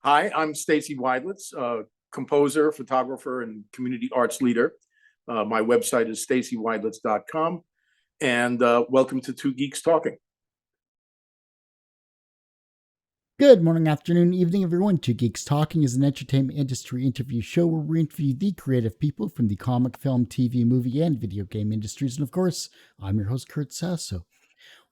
Hi, I'm Stacy Widelitz, composer, photographer, and community arts leader. My website is stacywidelitz.com, and welcome to Two Geeks Talking. Good morning, afternoon, evening, everyone. Two Geeks Talking is an entertainment industry interview show where we interview the creative people from the comic, film, TV, movie, and video game industries. And of course, I'm your host, Kurt Sasso.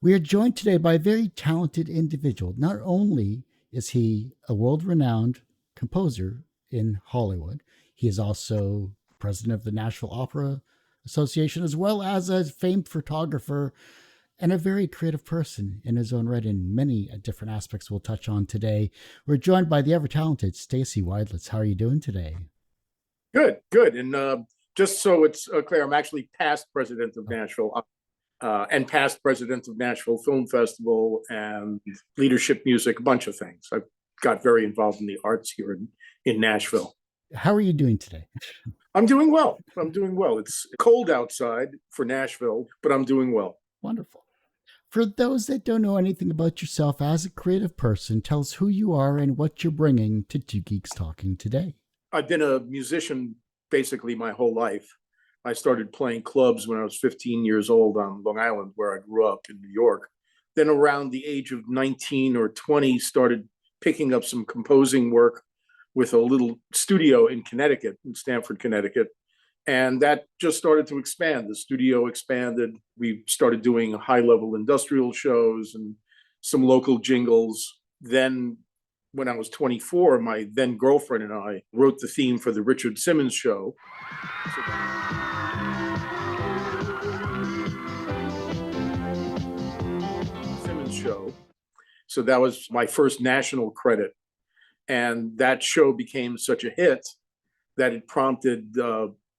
We are joined today by a very talented individual. Not only is he a world-renowned composer in Hollywood, he is also president of the Nashville Opera Association, as well as a famed photographer and a very creative person in his own right in many different aspects we'll touch on today. We're joined by the ever-talented Stacy Widelitz. How are you doing today? Good. And just so it's clear, I'm actually past president of Nashville and past president of Nashville Film Festival and leadership music, a bunch of things. I've got very involved in the arts here in Nashville. How are you doing today? I'm doing well. It's cold outside for Nashville, but I'm doing well. Wonderful. For those that don't know anything about yourself as a creative person, tell us who you are and what you're bringing to Two Geeks Talking today. I've been a musician basically my whole life. I started playing clubs when I was 15 years old on Long Island, where I grew up in New York. Then around the age of 19 or 20, started picking up some composing work with a little studio in Connecticut, in Stamford, Connecticut. And that just started to expand. The studio expanded. We started doing high-level industrial shows and some local jingles. Then when I was 24, my then girlfriend and I wrote the theme for the Richard Simmons Show. So that was my first national credit. And that show became such a hit that it prompted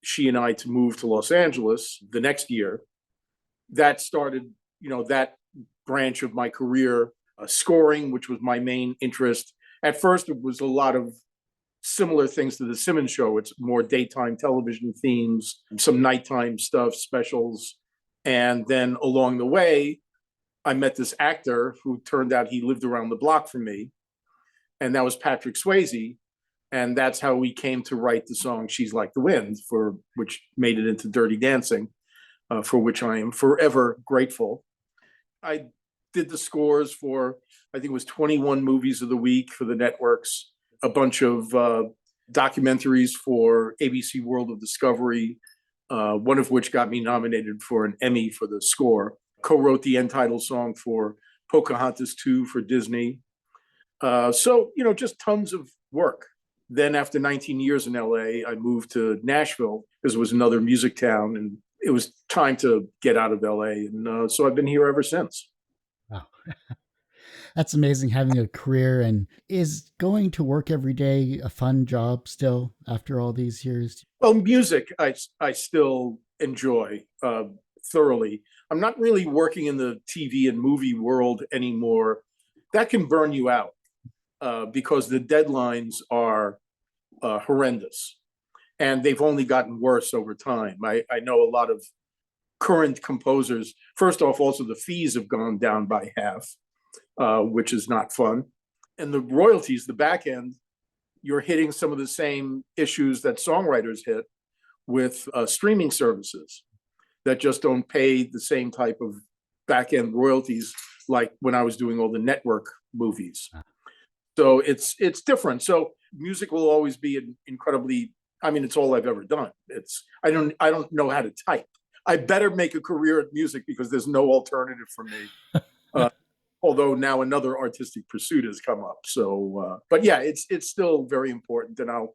she and I to move to Los Angeles the next year. That started, that branch of my career, scoring, which was my main interest. At first, it was a lot of similar things to the Simmons Show. It's more daytime television themes, some nighttime stuff, specials. And then along the way, I met this actor who turned out he lived around the block from me. And that was Patrick Swayze. And that's how we came to write the song She's Like the Wind, for which made it into Dirty Dancing, for which I am forever grateful. I did the scores for, I think it was 21 movies of the week for the networks, a bunch of documentaries for ABC World of Discovery, one of which got me nominated for an Emmy for the score. Co-wrote the end title song for Pocahontas 2 for Disney. So, just tons of work. Then after 19 years in LA, I moved to Nashville because it was another music town and it was time to get out of LA. And so I've been here ever since. Wow. That's amazing having a career. And is going to work every day a fun job still after all these years? Well, music, I still enjoy thoroughly. I'm not really working in the TV and movie world anymore. That can burn you out because the deadlines are horrendous. And they've only gotten worse over time. I know a lot of current composers. First off, also the fees have gone down by half, which is not fun. And the royalties, the back end, you're hitting some of the same issues that songwriters hit with streaming services that just don't pay the same type of back end royalties like when I was doing all the network movies. So it's different. So music will always be incredibly, it's all I've ever done. I don't know how to type. I better make a career at music because there's no alternative for me. Although now another artistic pursuit has come up. So, but yeah, it's still very important. And I'll,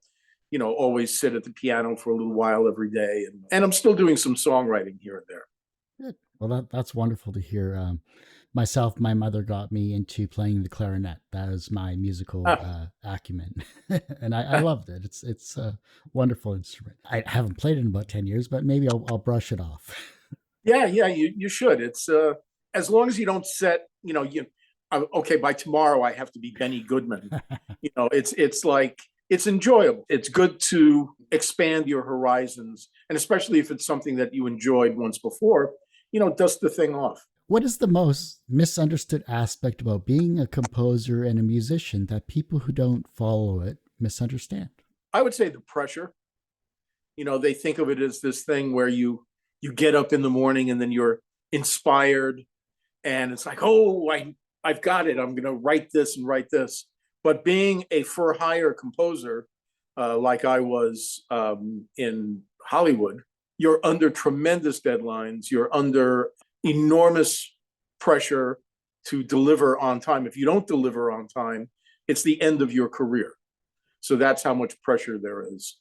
always sit at the piano for a little while every day. And I'm still doing some songwriting here and there. Good. Well, that's wonderful to hear. Myself, my mother got me into playing the clarinet. That was my musical acumen. And I loved it. It's a wonderful instrument. I haven't played it in about 10 years, but maybe I'll brush it off. Yeah, you should. It's as long as you don't set, okay, by tomorrow I have to be Benny Goodman. It's like, it's enjoyable. It's good to expand your horizons. And especially if it's something that you enjoyed once before, dust the thing off. What is the most misunderstood aspect about being a composer and a musician that people who don't follow it misunderstand? I would say the pressure. They think of it as this thing where you get up in the morning and then you're inspired and it's like, oh, I've got it. I'm going to write this and write this. But being a for hire composer, like I was in Hollywood, you're under tremendous deadlines. You're under enormous pressure to deliver on time. If you don't deliver on time, it's the end of your career. So that's how much pressure there is.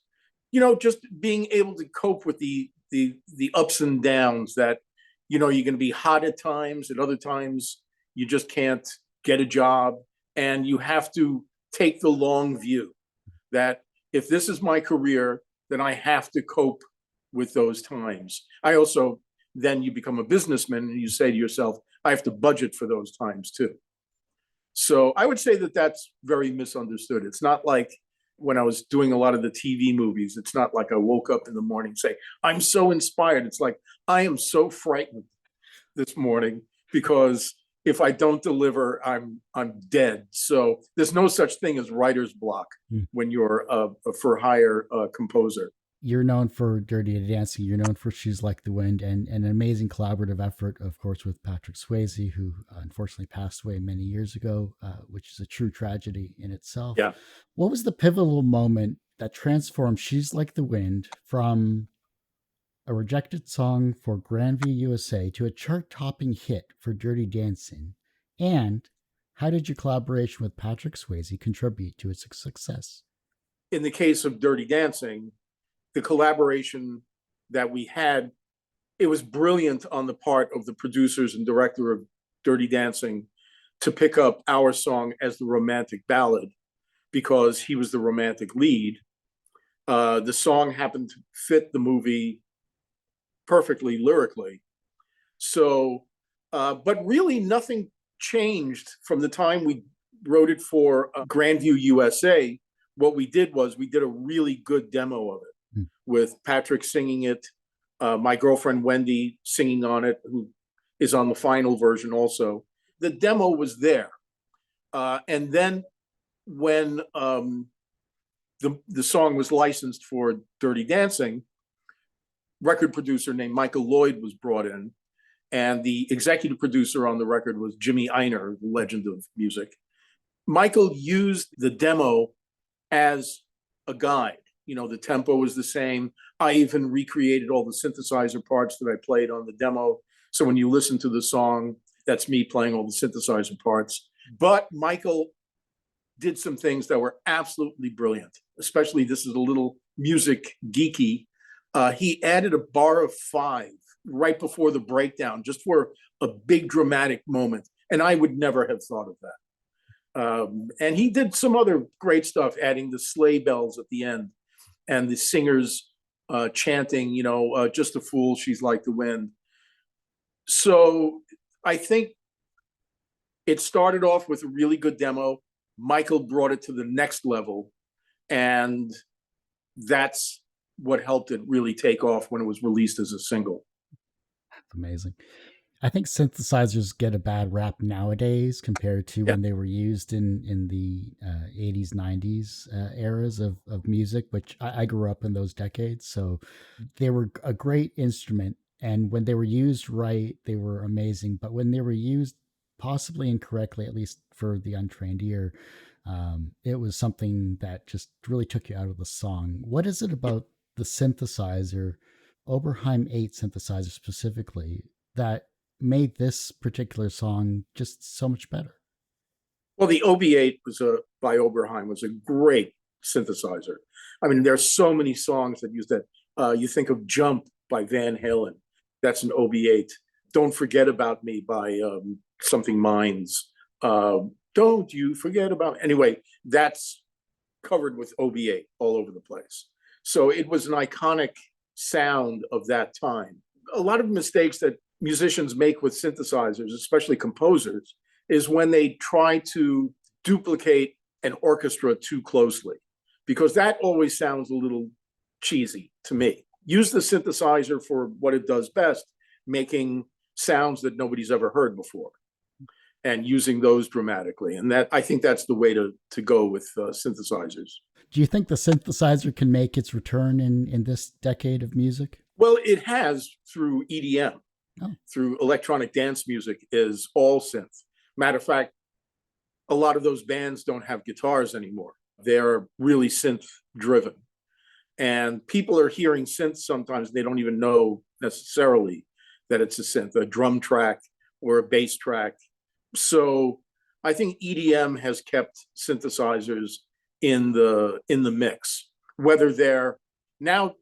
Just being able to cope with the ups and downs that, you're going to be hot at times, at other times you just can't get a job. And you have to take the long view that if this is my career, then I have to cope with those times. Then you become a businessman and you say to yourself, I have to budget for those times too. So I would say that that's very misunderstood. It's not like when I was doing a lot of the TV movies, it's not like I woke up in the morning and say, I'm so inspired. It's like, I am so frightened this morning because if I don't deliver, I'm dead. So there's no such thing as writer's block when you're a for hire composer. You're known for Dirty Dancing. You're known for She's Like the Wind, and an amazing collaborative effort, of course, with Patrick Swayze, who unfortunately passed away many years ago, which is a true tragedy in itself. Yeah. What was the pivotal moment that transformed She's Like the Wind from a rejected song for Grandview USA to a chart-topping hit for Dirty Dancing? And how did your collaboration with Patrick Swayze contribute to its success? In the case of Dirty Dancing, the collaboration that we had, it was brilliant on the part of the producers and director of Dirty Dancing to pick up our song as the romantic ballad because he was the romantic lead. The song happened to fit the movie perfectly lyrically. So, but really nothing changed from the time we wrote it for Grandview USA. What we did was we did a really good demo of it with Patrick singing it, my girlfriend Wendy singing on it, who is on the final version also. The demo was there. And then when the song was licensed for Dirty Dancing, record producer named Michael Lloyd was brought in, and the executive producer on the record was Jimmy Einer, the legend of music. Michael used the demo as a guide. The tempo was the same. I even recreated all the synthesizer parts that I played on the demo. So when you listen to the song, that's me playing all the synthesizer parts. But Michael did some things that were absolutely brilliant, especially this is a little music geeky. He added a bar of 5 right before the breakdown, just for a big dramatic moment. And I would never have thought of that. And he did some other great stuff, adding the sleigh bells at the end and the singers chanting, just a fool, she's like the wind. So I think it started off with a really good demo. Michael brought it to the next level. And that's what helped it really take off when it was released as a single. Amazing. I think synthesizers get a bad rap nowadays compared to when they were used in the 80s, 90s eras of music, which I grew up in those decades. So they were a great instrument. And when they were used right, they were amazing. But when they were used possibly incorrectly, at least for the untrained ear, it was something that just really took you out of the song. What is it about the synthesizer, OB8 synthesizer specifically, that made this particular song just so much better? Well, the OB8 by Oberheim was a great synthesizer. I mean, there's so many songs that use that. You think of Jump by Van Halen. That's an OB8. Don't Forget About Me by something Minds. Don't You Forget About Me. Anyway, that's covered with OB8 all over the place. So it was an iconic sound of that time. A lot of mistakes that musicians make with synthesizers, especially composers, is when they try to duplicate an orchestra too closely, because that always sounds a little cheesy to me. Use the synthesizer for what it does best, making sounds that nobody's ever heard before and using those dramatically. And that, I think that's the way to go with synthesizers. Do you think the synthesizer can make its return in this decade of music? Well, it has through EDM, through electronic dance music is all synth. Matter of fact, a lot of those bands don't have guitars anymore. They're really synth driven. And people are hearing synth sometimes, they don't even know necessarily that it's a synth, a drum track or a bass track. So I think EDM has kept synthesizers in the mix. Whether they're now,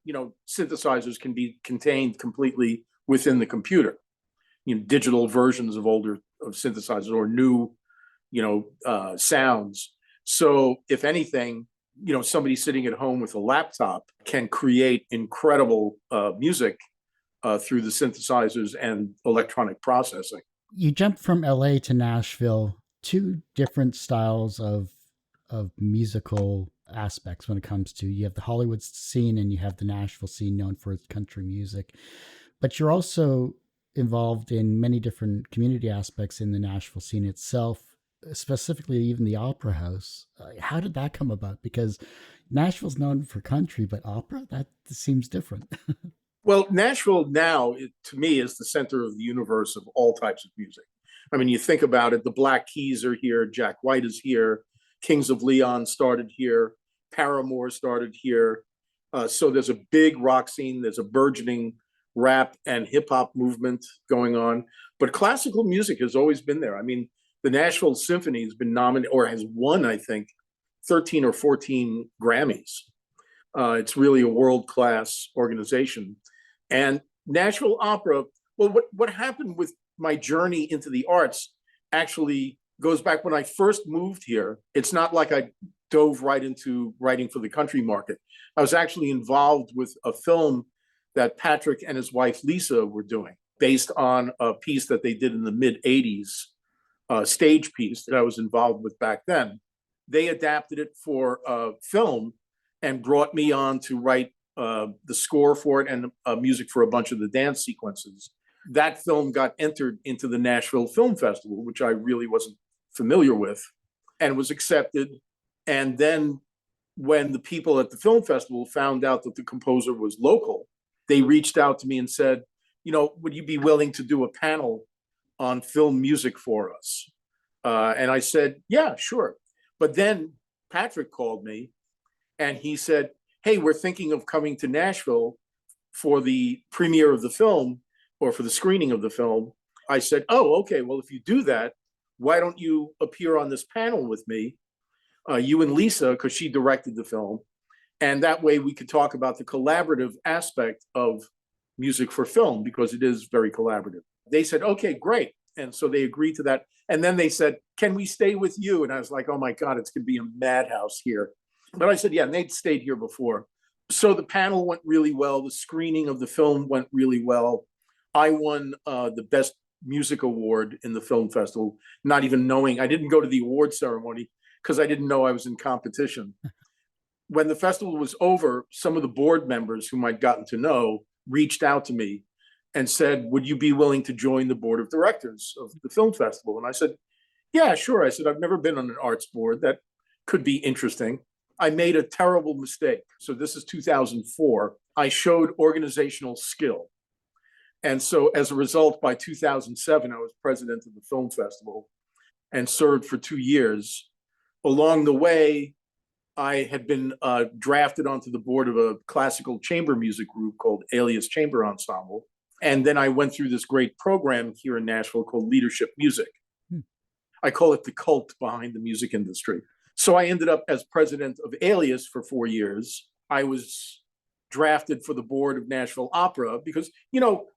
synthesizers can be contained completely within the computer. Digital versions of synthesizers or new, sounds. So if anything, somebody sitting at home with a laptop can create incredible music through the synthesizers and electronic processing. You jumped from LA to Nashville, two different styles of musical aspects when it comes to, you have the Hollywood scene and you have the Nashville scene known for its country music. But you're also involved in many different community aspects in the Nashville scene itself, specifically even the opera house. How did that come about? Because Nashville's known for country, but opera, that seems different. Well, Nashville now, to me, is the center of the universe of all types of music. I mean, you think about it, the Black Keys are here, Jack White is here, Kings of Leon started here, Paramore started here. So there's a big rock scene, there's a burgeoning rap and hip hop movement going on. But classical music has always been there. I mean, the Nashville Symphony has been nominated, or has won, I think, 13 or 14 Grammys. It's really a world-class organization. And Nashville Opera, well, what happened with my journey into the arts actually goes back when I first moved here. It's not like I dove right into writing for the country market. I was actually involved with a film that Patrick and his wife, Lisa, were doing based on a piece that they did in the mid-'80s, stage piece that I was involved with back then. They adapted it for film and brought me on to write the score for it and music for a bunch of the dance sequences. That film got entered into the Nashville Film Festival, which I really wasn't familiar with, and was accepted. And then when the people at the film festival found out that the composer was local, they reached out to me and said, would you be willing to do a panel on film music for us? And I said, yeah, sure. But then Patrick called me and he said, hey, we're thinking of coming to Nashville for the premiere of the film or for the screening of the film. I said, oh, okay, well, if you do that, why don't you appear on this panel with me, you and Lisa, because she directed the film. And that way we could talk about the collaborative aspect of music for film, because it is very collaborative. They said, okay, great. And so they agreed to that. And then they said, can we stay with you? And I was like, oh my God, it's going to be a madhouse here. But I said, yeah, and they'd stayed here before. So the panel went really well. The screening of the film went really well. I won the Best Music Award in the film festival, not even knowing. I didn't go to the award ceremony because I didn't know I was in competition. When the festival was over, some of the board members whom I'd gotten to know reached out to me and said, would you be willing to join the board of directors of the film festival? And I said, yeah, sure. I said, I've never been on an arts board. That could be interesting. I made a terrible mistake. So this is 2004. I showed organizational skill. And so as a result, by 2007, I was president of the film festival and served for 2 years. Along the way, I had been drafted onto the board of a classical chamber music group called Alias Chamber Ensemble. And then I went through this great program here in Nashville called Leadership Music. I call it the cult behind the music industry. So I ended up as president of Alias for 4 years. I was drafted for the board of Nashville Opera because,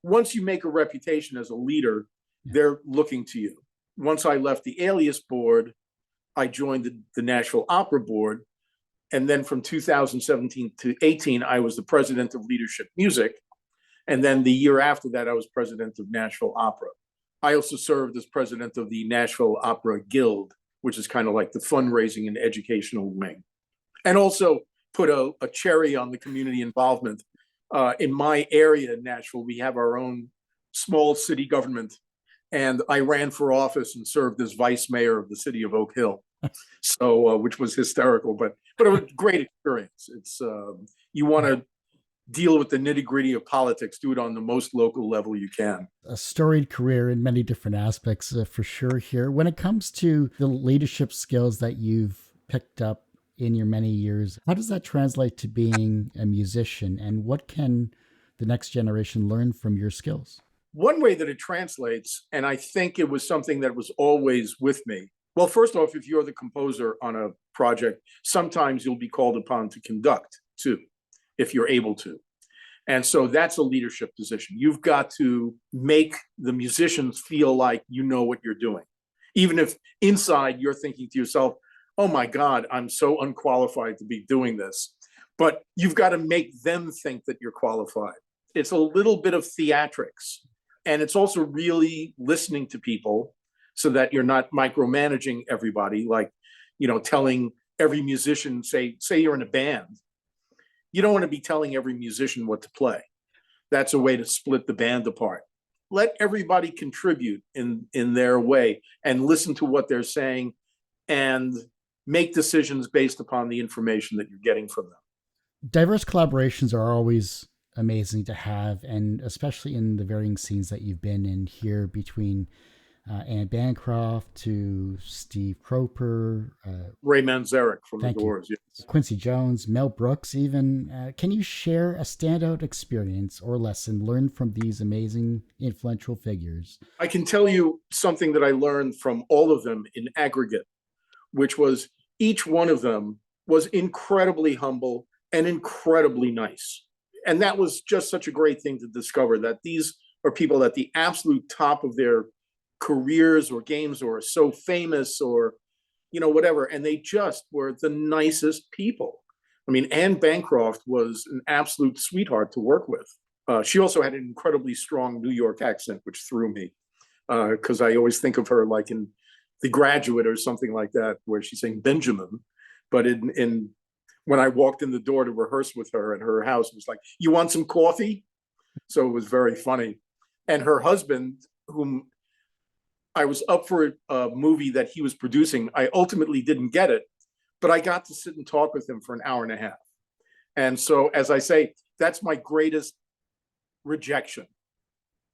once you make a reputation as a leader, they're looking to you. Once I left the Alias board, I joined the Nashville Opera board. And then from 2017 to 18, I was the president of Leadership Music. And then the year after that, I was president of Nashville Opera. I also served as president of the Nashville Opera Guild, which is kind of like the fundraising and educational wing. And also put a cherry on the community involvement. In my area in Nashville, we have our own small city government, and I ran for office and served as vice mayor of the city of Oak Hill. So, which was hysterical, but it was a great experience. It's you want to deal with the nitty gritty of politics, do it on the most local level you can. A storied career in many different aspects, for sure. Here, when it comes to the leadership skills that you've picked up in your many years, how does that translate to being a musician, and what can the next generation learn from your skills? One way that it translates, and I think it was something that was always with me. Well, first off, if you're the composer on a project, sometimes you'll be called upon to conduct too, if you're able to. And so that's a leadership position. You've got to make the musicians feel like you know what you're doing. Even if inside you're thinking to yourself, oh my God, I'm so unqualified to be doing this. But you've got to make them think that you're qualified. It's a little bit of theatrics. And it's also really listening to people so that you're not micromanaging everybody, like, telling every musician, say you're in a band. You don't want to be telling every musician what to play. That's a way to split the band apart. Let everybody contribute in their way and listen to what they're saying and make decisions based upon the information that you're getting from them. Diverse collaborations are always amazing to have, and especially in the varying scenes that you've been in here, between Anne Bancroft to Steve Cropper, Ray Manzarek from The Doors, yes. Quincy Jones, Mel Brooks even. Can you share a standout experience or lesson learned from these amazing, influential figures? I can tell you something that I learned from all of them in aggregate, which was each one of them was incredibly humble and incredibly nice. And that was just such a great thing to discover, that these are people at the absolute top of their careers or games, or so famous, or whatever, and they just were the nicest people. I mean, Anne Bancroft was an absolute sweetheart to work with. She also had an incredibly strong New York accent, which threw me, because I always think of her like in The Graduate or something like that, where she's saying Benjamin, but in when I walked in the door to rehearse with her at her house, it was like, you want some coffee? So it was very funny. And her husband, whom I was up for a movie that he was producing. I ultimately didn't get it, but I got to sit and talk with him for an hour and a half. And so, as I say, that's my greatest rejection,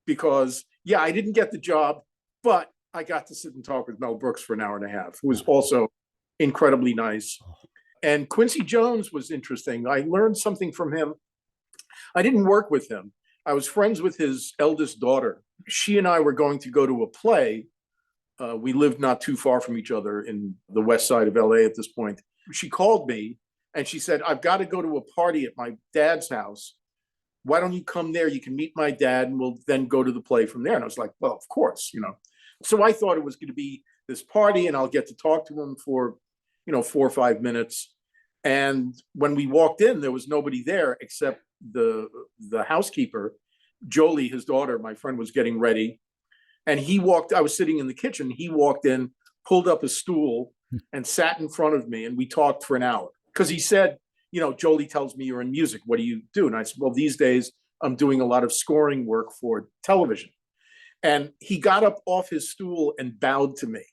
because, yeah, I didn't get the job, but I got to sit and talk with Mel Brooks for an hour and a half, who was also incredibly nice. And Quincy Jones was interesting. I learned something from him. I didn't work with him. I was friends with his eldest daughter. She and I were going to go to a play. We lived not too far from each other in the west side of LA at this point. She called me and she said, I've got to go to a party at my dad's house. Why don't you come there? You can meet my dad and we'll then go to the play from there. And I was like, well, of course, So I thought it was going to be this party and I'll get to talk to him for, 4 or 5 minutes. And when we walked in, there was nobody there except the housekeeper, Jolie, his daughter. My friend was getting ready, and I was sitting in the kitchen. He walked in, pulled up a stool and sat in front of me, and we talked for an hour, because he said, Jolie tells me you're in music. What do you do? And I said, well, these days I'm doing a lot of scoring work for television. And he got up off his stool and bowed to me.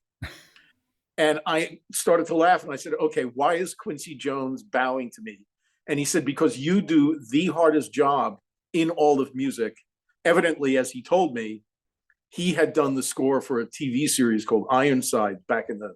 And I started to laugh, and I said, okay, why is Quincy Jones bowing to me? And he said, because you do the hardest job in all of music. Evidently, as he told me, he had done the score for a TV series called Ironside back in the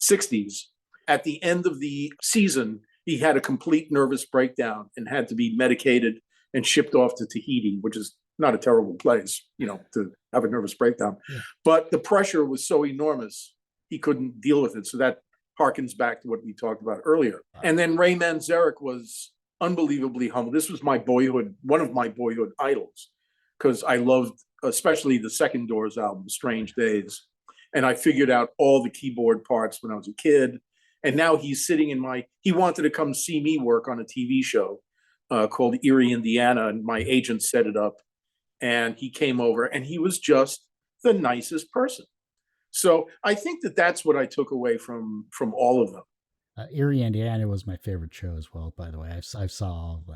60s. At the end of the season, he had a complete nervous breakdown and had to be medicated and shipped off to Tahiti, which is not a terrible place, to have a nervous breakdown. Yeah. But the pressure was so enormous, he couldn't deal with it. So that harkens back to what we talked about earlier. And then Ray Manzarek was unbelievably humble. This was one of my boyhood idols, because I loved especially the second Doors album, Strange Days. And I figured out all the keyboard parts when I was a kid. And now he's sitting he wanted to come see me work on a TV show called Eerie, Indiana. And my agent set it up, and he came over, and he was just the nicest person. So I think that that's what I took away from all of them. Eerie, Indiana was my favorite show as well, by the way. I saw all of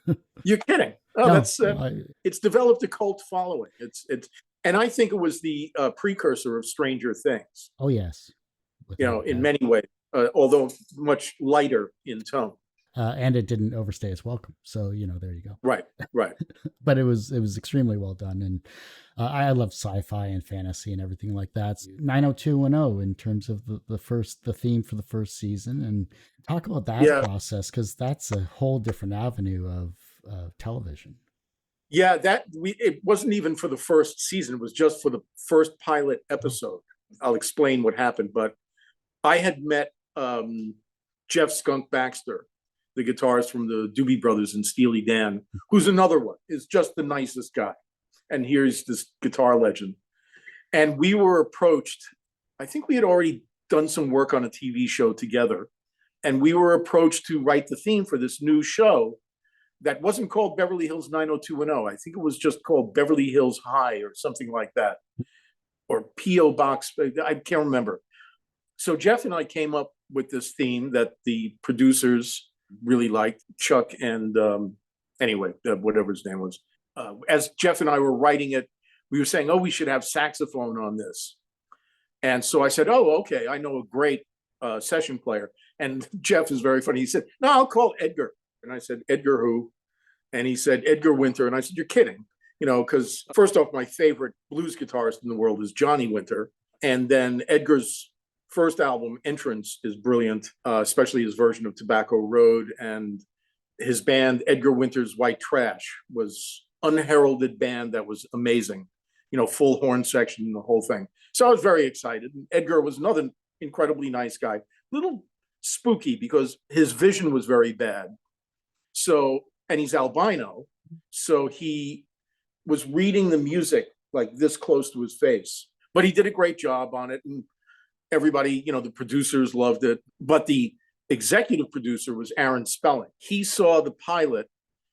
that. You're kidding. Oh, No, that's no, it's developed a cult following. And I think it was the precursor of Stranger Things. oh, yes. Without a In doubt. many ways, although much lighter in tone. And it didn't overstay its welcome. So, there you go. Right. But it was extremely well done. And I love sci-fi and fantasy and everything like that. 90210 in terms of the theme for the first season, and talk about that process, because that's a whole different avenue of television. Yeah, it wasn't even for the first season. It was just for the first pilot episode. I'll explain what happened. But I had met Jeff Skunk Baxter, the guitarist from the Doobie Brothers and Steely Dan, who's another one, is just the nicest guy. And here's this guitar legend. And we were approached, I think we had already done some work on a TV show together. And we were approached to write the theme for this new show that wasn't called Beverly Hills 90210. I think it was just called Beverly Hills High or something like that. Or P.O. Box, I can't remember. So Jeff and I came up with this theme that the producers really liked, Chuck and whatever his name was. As Jeff and I were writing it, we were saying, we should have saxophone on this. And so I said, okay, I know a great session player. And Jeff is very funny. He said, no, I'll call Edgar. And I said, Edgar who? And he said, Edgar Winter. And I said, you're kidding. Because first off, my favorite blues guitarist in the world is Johnny Winter. And then Edgar's first album, Entrance, is brilliant, especially his version of Tobacco Road. And his band, Edgar Winter's White Trash, was unheralded band that was amazing. Full horn section and the whole thing. So I was very excited. And Edgar was another incredibly nice guy. Little spooky because his vision was very bad. So, and he's albino. So he was reading the music like this close to his face. But he did a great job on it. And everybody, the producers loved it. But the executive producer was Aaron Spelling. He saw the pilot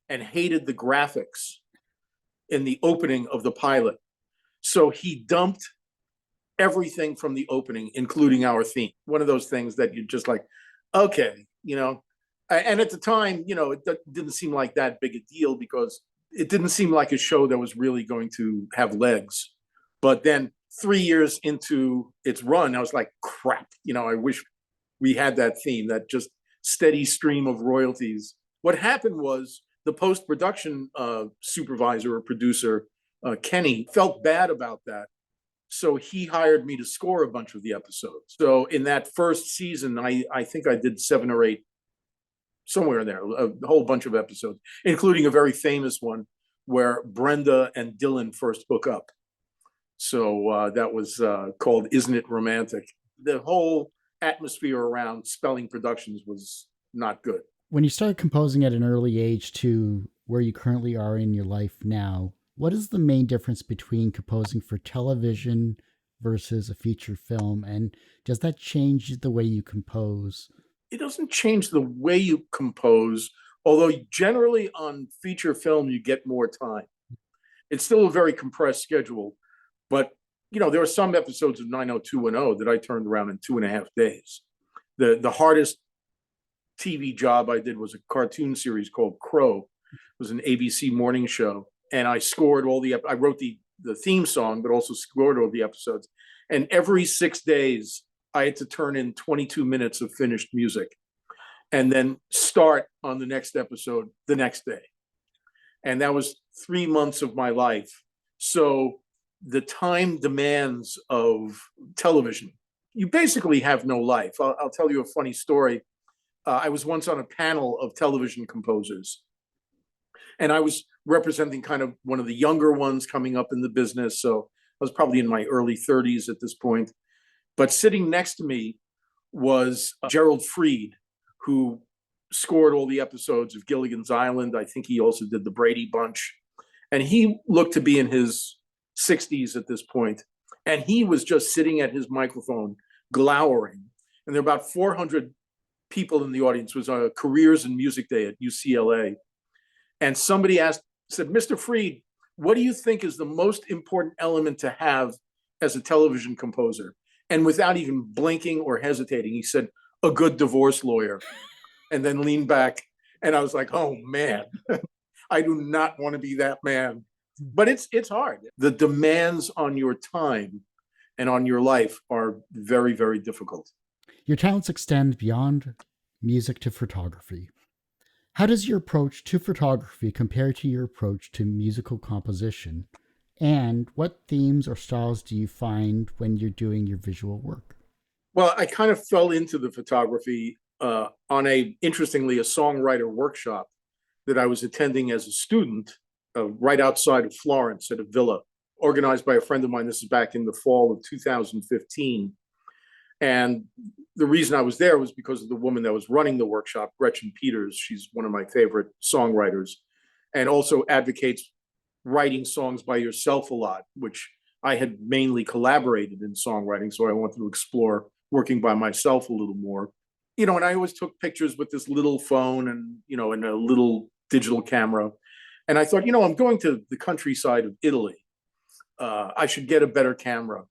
and hated the graphics in the opening of the pilot. So he dumped everything from the opening, including our theme. One of those things that you're just like, okay, and at the time, it didn't seem like that big a deal because it didn't seem like a show that was really going to have legs. But then 3 years into its run, I was like, crap, I wish we had that theme, that just steady stream of royalties. What happened was the post-production supervisor or producer, Kenny, felt bad about that. So he hired me to score a bunch of the episodes. So in that first season, I think I did 7 or 8, somewhere in there, a whole bunch of episodes, including a very famous one where Brenda and Dylan first hook up. So that was called Isn't It Romantic? The whole atmosphere around Spelling Productions was not good. When you started composing at an early age to where you currently are in your life now, what is the main difference between composing for television versus a feature film? And does that change the way you compose? It doesn't change the way you compose, although generally on feature film, you get more time. It's still a very compressed schedule, but there are some episodes of 90210 that I turned around in 2.5 days. The hardest TV job I did was a cartoon series called Crow. It was an ABC morning show. And I scored I wrote the theme song, but also scored all the episodes. And every 6 days, I had to turn in 22 minutes of finished music and then start on the next episode the next day. And that was 3 months of my life. So the time demands of television, you basically have no life. I'll tell you a funny story. I was once on a panel of television composers, and I was representing kind of one of the younger ones coming up in the business. So I was probably in my early 30s at this point. But sitting next to me was Gerald Fried, who scored all the episodes of Gilligan's Island. I think he also did the Brady Bunch. And he looked to be in his 60s at this point. And he was just sitting at his microphone, glowering. And there were about 400 people in the audience. It was a Careers in Music Day at UCLA. And somebody said, Mr. Fried, what do you think is the most important element to have as a television composer? And without even blinking or hesitating, he said, a good divorce lawyer, and then lean back. And I was like, oh man, I do not want to be that man. But it's hard. The demands on your time and on your life are very, very difficult. Your talents extend beyond music to photography. How does your approach to photography compare to your approach to musical composition? And what themes or styles do you find when you're doing your visual work? Well, I kind of fell into the photography on interestingly, a songwriter workshop that I was attending as a student right outside of Florence at a villa organized by a friend of mine. This is back in the fall of 2015. And the reason I was there was because of the woman that was running the workshop, Gretchen Peters. She's one of my favorite songwriters, and also advocates writing songs by yourself a lot, which I had mainly collaborated in songwriting. So I wanted to explore working by myself a little more. And I always took pictures with this little phone and, and a little digital camera. And I thought, I'm going to the countryside of Italy. I should get a better camera.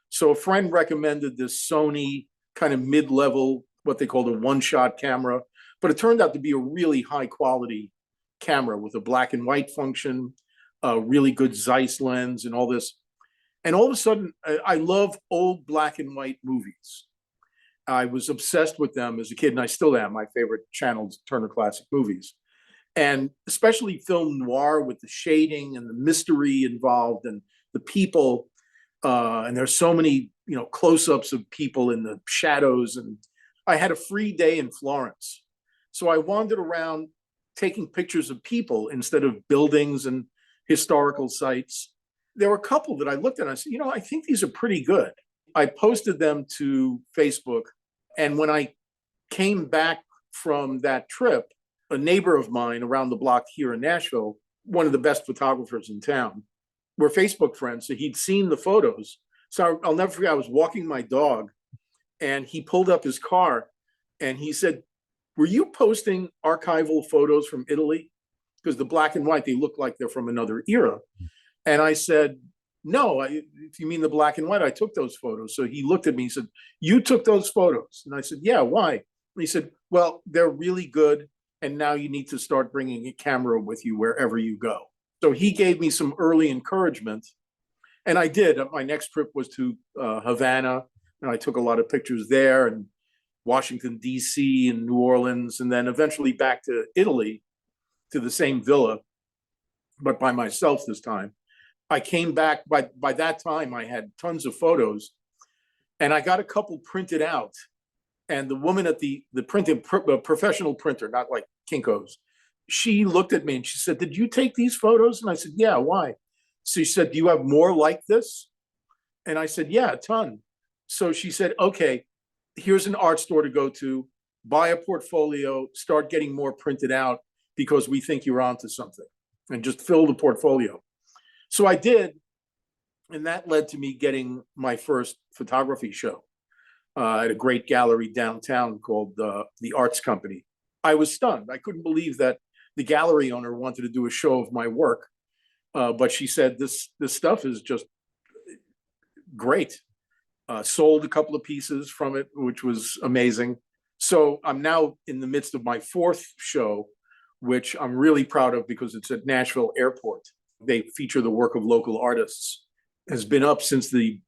So a friend recommended this Sony kind of mid-level, what they called a one-shot camera, but it turned out to be a really high-quality camera with a black and white function, a really good Zeiss lens and all this. And all of a sudden, I love old black and white movies. I was obsessed with them as a kid, and I still am. My favorite channel is Turner Classic Movies. And especially film noir with the shading and the mystery involved and the people. And there's so many, close-ups of people in the shadows. And I had a free day in Florence. So I wandered around taking pictures of people instead of buildings and historical sites. There were a couple that I looked at and I said, I think these are pretty good. I posted them to Facebook. And when I came back from that trip, a neighbor of mine around the block here in Nashville, one of the best photographers in town, we're Facebook friends. So he'd seen the photos. So I'll never forget, I was walking my dog and he pulled up his car and he said, were you posting archival photos from Italy? Because the black and white, they look like they're from another era. And I said, no, if you mean the black and white, I took those photos. So he looked at me and said, you took those photos? And I said, yeah, why? And he said, well, they're really good. And now you need to start bringing a camera with you wherever you go. So he gave me some early encouragement. And I did. My next trip was to Havana, and I took a lot of pictures there, and Washington, D.C., and New Orleans, and then eventually back to Italy, to the same villa, but by myself this time. I came back, by that time, I had tons of photos, and I got a couple printed out. And the woman at the printing, professional printer, not like Kinko's, she looked at me and she said, did you take these photos? And I said, yeah, why? So she said, do you have more like this? And I said, yeah, a ton. So she said, okay, here's an art store to go to, buy a portfolio, start getting more printed out because we think you're onto something, and just fill the portfolio. So I did. And that led to me getting my first photography show at a great gallery downtown called the Arts Company. I was stunned. I couldn't believe that the gallery owner wanted to do a show of my work. But she said, this stuff is just great. Sold a couple of pieces from it, which was amazing. So I'm now in the midst of my fourth show, which I'm really proud of because it's at Nashville Airport. They feature the work of local artists. It has been up since the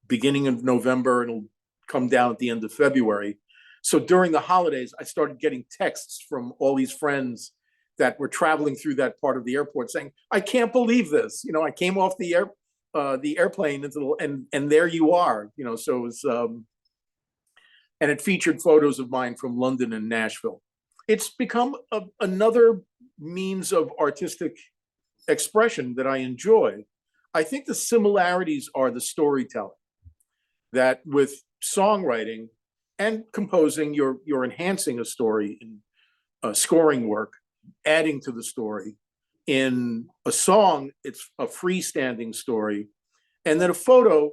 beginning of November and it'll come down at the end of February. So during the holidays, I started getting texts from all these friends that were traveling through that part of the airport saying, I can't believe this. I came off the airplane and there you are. So it was, and it featured photos of mine from London and Nashville. It's become another means of artistic expression that I enjoy. I think the similarities are the storytelling, that with songwriting and composing, you're enhancing a story in scoring work, adding to the story. In a song, it's a freestanding story. And then a photo,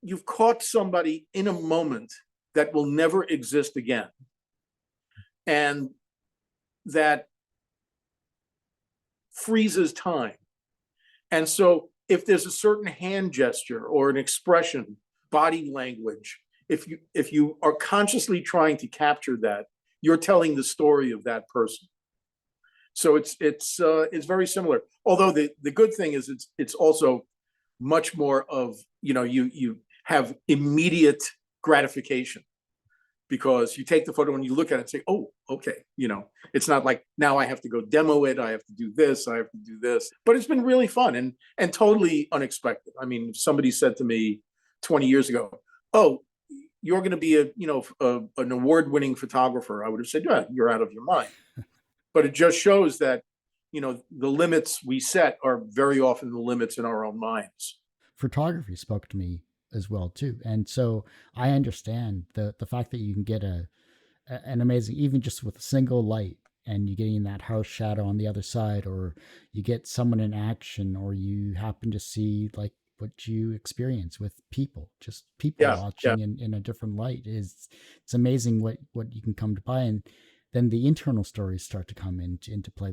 you've caught somebody in a moment that will never exist again. And that freezes time. And so if there's a certain hand gesture or an expression, body language, if you are consciously trying to capture that, you're telling the story of that person. So it's very similar. Although the good thing is it's also much more of, you have immediate gratification, because you take the photo and you look at it and say, oh, okay, it's not like now I have to go demo it, I have to do this, I have to do this. But it's been really fun and totally unexpected. I mean, if somebody said to me 20 years ago, oh, you're going to be an award-winning photographer, I would have said, yeah, you're out of your mind. But it just shows that, the limits we set are very often the limits in our own minds. Photography spoke to me as well too, and so I understand the fact that you can get an amazing, even just with a single light, and you getting that harsh shadow on the other side, or you get someone in action, or you happen to see like what you experience with people, just people watching in a different light. It's amazing what you can come to buy. And then the internal stories start to come into play,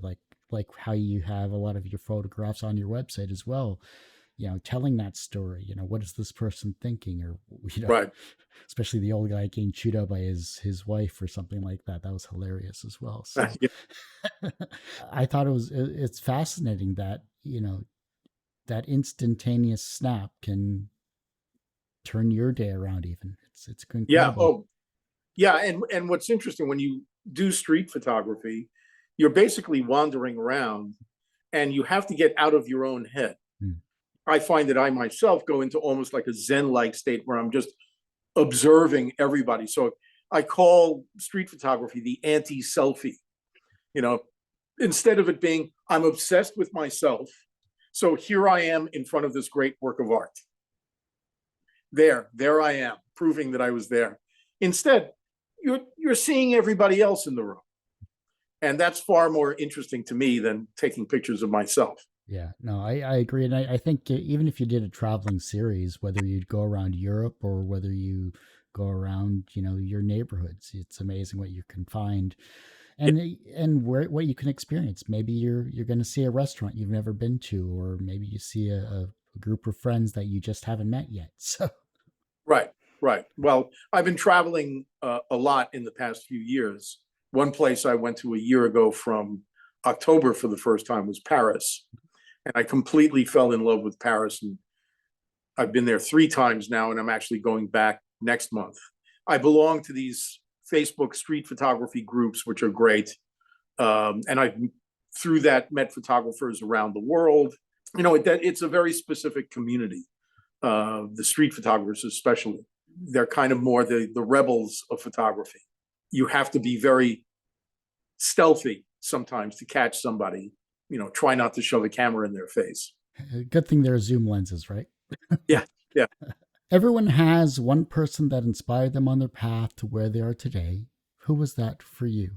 like how you have a lot of your photographs on your website as well, telling that story, what is this person thinking, or, right. Especially the old guy getting chewed out by his wife or something like that. That was hilarious as well. So I thought it's fascinating that, that instantaneous snap can turn your day around. Even it's incredible. Yeah. Oh, yeah. And what's interesting, when you do street photography, you're basically wandering around and you have to get out of your own head. I find that I myself go into almost like a Zen-like state where I'm just observing everybody. So I call street photography the anti-selfie. Instead of it being, I'm obsessed with myself, so here I am in front of this great work of art. There I am, proving that I was there. Instead, you're seeing everybody else in the room. And that's far more interesting to me than taking pictures of myself. Yeah, no, I agree. And I think even if you did a traveling series, whether you'd go around Europe or whether you go around, your neighborhoods, it's amazing what you can find and what you can experience. Maybe you're going to see a restaurant you've never been to, or maybe you see a group of friends that you just haven't met yet. So, right. Well, I've been traveling a lot in the past few years. One place I went to a year ago from October for the first time was Paris. And I completely fell in love with Paris. And I've been there 3 times now, and I'm actually going back next month. I belong to these Facebook street photography groups, which are great. And I've, through that, met photographers around the world. It's a very specific community, the street photographers especially. They're kind of more the rebels of photography. You have to be very stealthy sometimes to catch somebody. Try not to shove a camera in their face. Good thing there are zoom lenses, right? Yeah. Everyone has one person that inspired them on their path to where they are today. Who was that for you?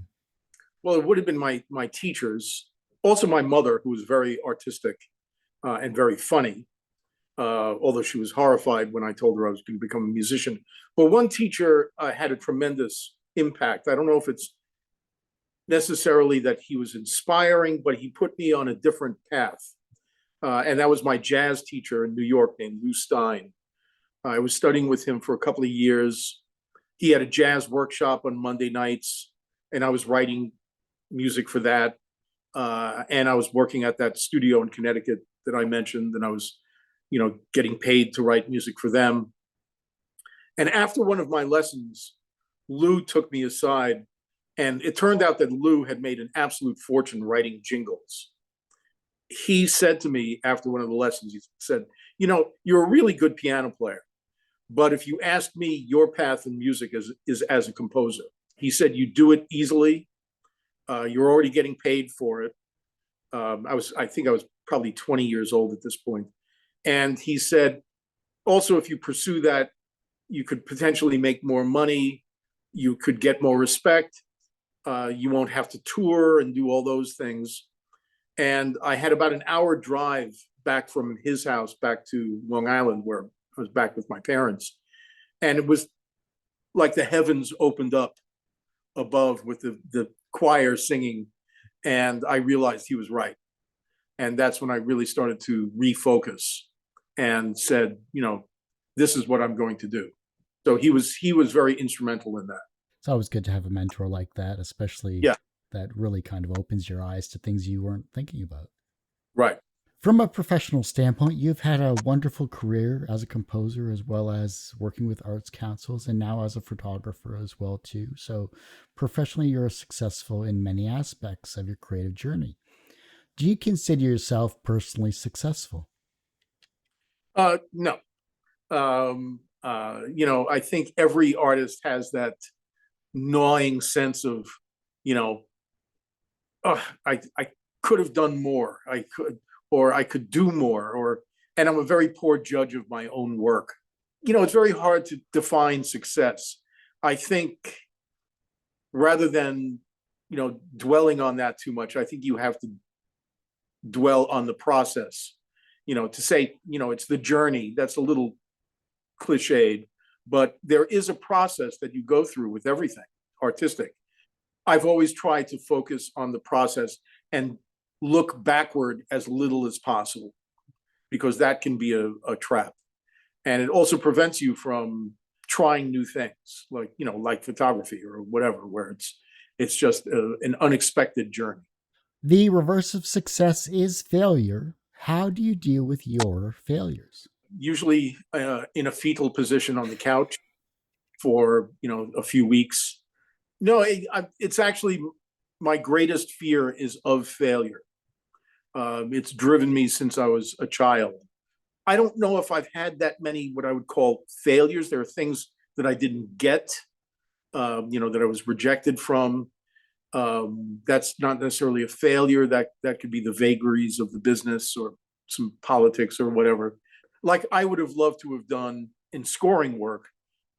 Well, it would have been my teachers. Also, my mother, who was very artistic and very funny, although she was horrified when I told her I was going to become a musician. But one teacher had a tremendous impact. I don't know if it's necessarily that he was inspiring, but he put me on a different path. And that was my jazz teacher in New York named Lou Stein. I was studying with him for a couple of years. He had a jazz workshop on Monday nights, and I was writing music for that. And I was working at that studio in Connecticut that I mentioned, and I was, getting paid to write music for them. And after one of my lessons, Lou took me aside. And it turned out that Lou had made an absolute fortune writing jingles. He said to me after one of the lessons, he said, you're a really good piano player, but if you ask me, your path in music is as a composer. He said, you do it easily. You're already getting paid for it. I think I was probably 20 years old at this point. And he said, also, if you pursue that, you could potentially make more money. You could get more respect. You won't have to tour and do all those things. And I had about an hour drive back from his house back to Long Island, where I was back with my parents. And it was like the heavens opened up above with the choir singing. And I realized he was right. And that's when I really started to refocus and said, this is what I'm going to do. So he was very instrumental in that. It's always good to have a mentor like that, especially Yeah. that really kind of opens your eyes to things you weren't thinking about. Right. From a professional standpoint, you've had a wonderful career as a composer, as well as working with arts councils, and now as a photographer as well too. So professionally, you're successful in many aspects of your creative journey. Do you consider yourself personally successful? No. I think every artist has that gnawing sense of, oh, I could have done more. I could do more, and I'm a very poor judge of my own work. It's very hard to define success. I think rather than, dwelling on that too much, I think you have to dwell on the process. To say, it's the journey, that's a little cliched, but there is a process that you go through with everything artistic. I've always tried to focus on the process and look backward as little as possible, because that can be a trap. And it also prevents you from trying new things, like photography or whatever, where it's just an unexpected journey. The reverse of success is failure. How do you deal with your failures? Usually in a fetal position on the couch for, a few weeks. No, it's actually, my greatest fear is of failure. It's driven me since I was a child. I don't know if I've had that many what I would call failures. There are things that I didn't get, that I was rejected from. That's not necessarily a failure. That could be the vagaries of the business or some politics or whatever. Like, I would have loved to have done in scoring work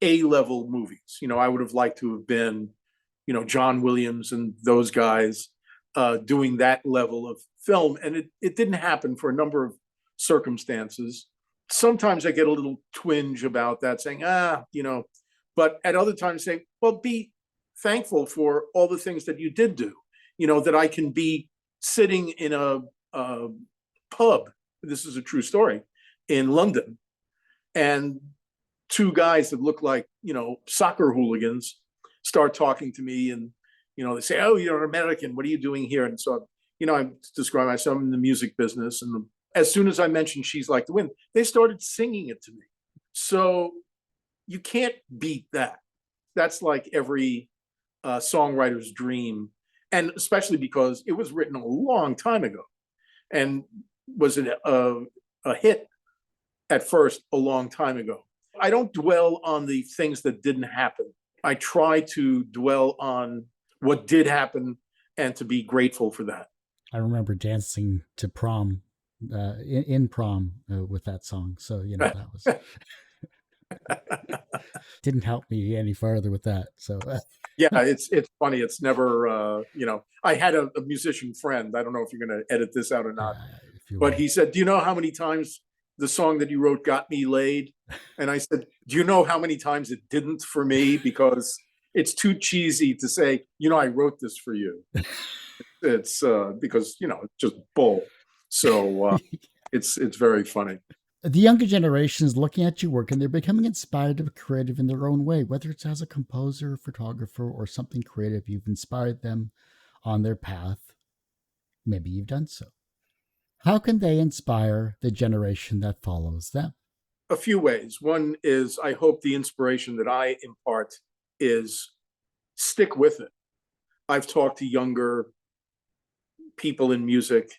A-level movies. I would have liked to have been, John Williams and those guys doing that level of film. And it didn't happen for a number of circumstances. Sometimes I get a little twinge about that, saying, but at other times saying, well, be thankful for all the things that you did do, that I can be sitting in a pub. This is a true story, in London, and two guys that look like, soccer hooligans start talking to me, and, they say, oh, you're American, what are you doing here? And so, I describe myself in the music business. And as soon as I mentioned She's Like the Wind, they started singing it to me. So you can't beat that. That's like every songwriter's dream. And especially because it was written a long time ago and was a hit at first a long time ago. I don't dwell on the things that didn't happen. I try to dwell on what did happen and to be grateful for that. I remember dancing to prom, in prom with that song. So, that was didn't help me any farther with that. So yeah, it's funny. It's never, I had a musician friend. I don't know if you're going to edit this out or not, but he said, do you know how many times the song that you wrote got me laid? And I said, do you know how many times it didn't for me? Because it's too cheesy to say, I wrote this for you. It's because, it's just bull. So it's very funny. The younger generation is looking at your work and they're becoming inspired to be creative in their own way, whether it's as a composer, photographer, or something creative. You've inspired them on their path. Maybe you've done so. How can they inspire the generation that follows them? A few ways. One is, I hope the inspiration that I impart is stick with it. I've talked to younger people in music,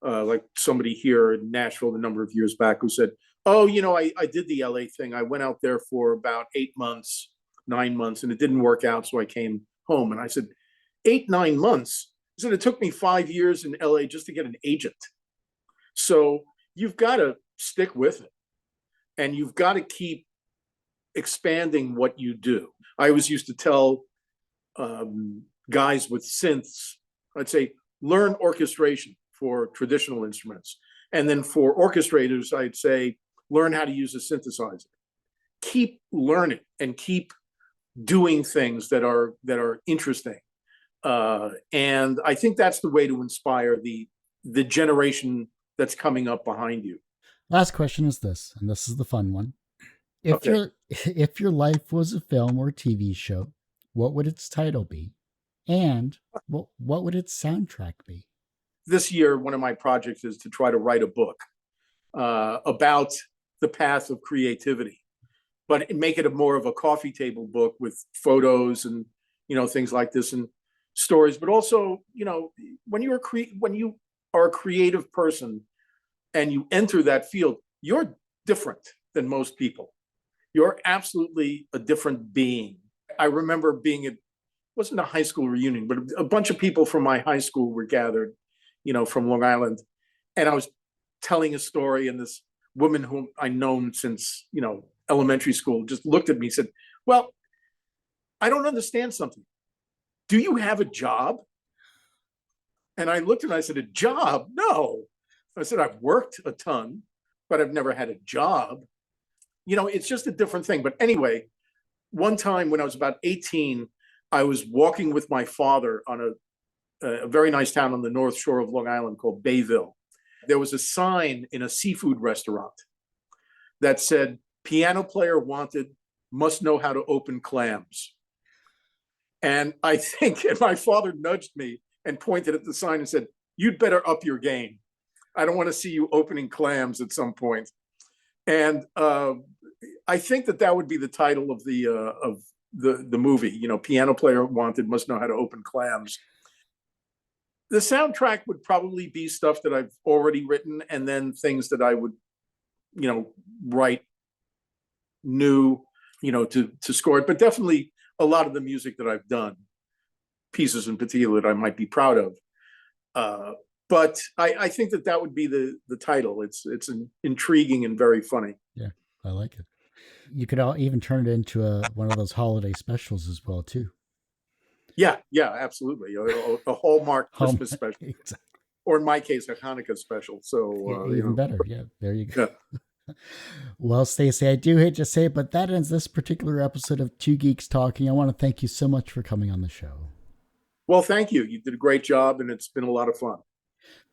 like somebody here in Nashville a number of years back who said, oh, I did the LA thing. I went out there for about 8 months, 9 months, and it didn't work out. So I came home. And I said, 8, 9 months? I said, it took me 5 years in LA just to get an agent. So you've got to stick with it. And you've got to keep expanding what you do. I always used to tell guys with synths, I'd say, learn orchestration for traditional instruments. And then for orchestrators, I'd say, learn how to use a synthesizer. Keep learning and keep doing things that are interesting. And I think that's the way to inspire the generation that's coming up behind you. Last question is this, and this is the fun one. If Okay. if your life was a film or TV show, what would its title be? And what would its soundtrack be? This year, one of my projects is to try to write a book about the path of creativity, but make it a more of a coffee table book with photos and, things like this and stories. But also, when you are a creative person and you enter that field, you're different than most people. You're absolutely a different being. I remember being at, wasn't a high school reunion, but a bunch of people from my high school were gathered, from Long Island. And I was telling a story, and this woman whom I'd known since, elementary school just looked at me and said, well, I don't understand something. Do you have a job? And I looked at her and I said, a job? No. I said, I've worked a ton, but I've never had a job. It's just a different thing. But anyway, one time when I was about 18, I was walking with my father on a very nice town on the North Shore of Long Island called Bayville. There was a sign in a seafood restaurant that said, piano player wanted, must know how to open clams. And I think, and my father nudged me and pointed at the sign and said, you'd better up your game. I don't want to see you opening clams at some point. And I think that would be the title of the movie, piano player wanted, must know how to open clams. The soundtrack would probably be stuff that I've already written, and then things that I would, write new, to score it. But definitely a lot of the music that I've done, pieces in particular that I might be proud of. But I think that would be the title. It's intriguing and very funny. Yeah, I like it. You could even turn it into one of those holiday specials as well, too. Yeah, absolutely. A Hallmark Christmas special. Exactly. Or in my case, a Hanukkah special. So even better. Yeah, there you go. Yeah. Well, Stacy, I do hate to say it, but that ends this particular episode of Two Geeks Talking. I want to thank you so much for coming on the show. Well, thank you. You did a great job, and it's been a lot of fun.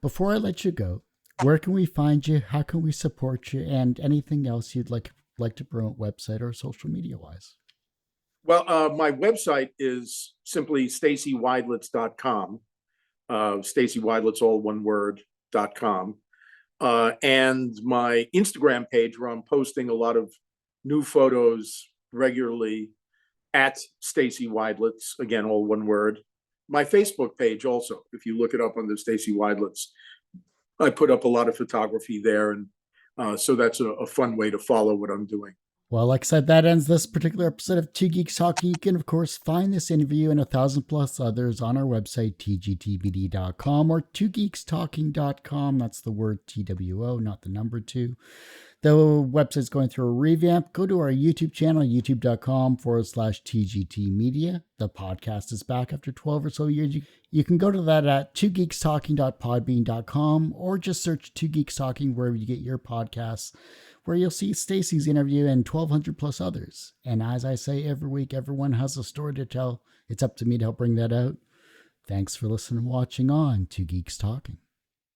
Before I let you go, where can we find you? How can we support you? And anything else you'd like to promote, website or social media wise? Well, my website is simply stacywidelitz.com. Stacy Widelitz, all one word, .com. And my Instagram page, where I'm posting a lot of new photos regularly, at Stacy Widelitz, again, all one word. My Facebook page also, if you look it up under Stacy Widelitz, I put up a lot of photography there. And so that's a fun way to follow what I'm doing. Well, like I said, that ends this particular episode of Two Geeks Talking. You can, of course, find this interview and 1,000+ others on our website, tgtbd.com or twogeekstalking.com. That's the word TWO, not the number 2. The website's going through a revamp. Go to our YouTube channel, youtube.com/TGT Media. The podcast is back after 12 or so years. You can go to that at twogeekstalking.podbean.com or just search Two Geeks Talking wherever you get your podcasts, where you'll see Stacy's interview and 1,200+ others. And as I say every week, everyone has a story to tell. It's up to me to help bring that out. Thanks for listening and watching on Two Geeks Talking.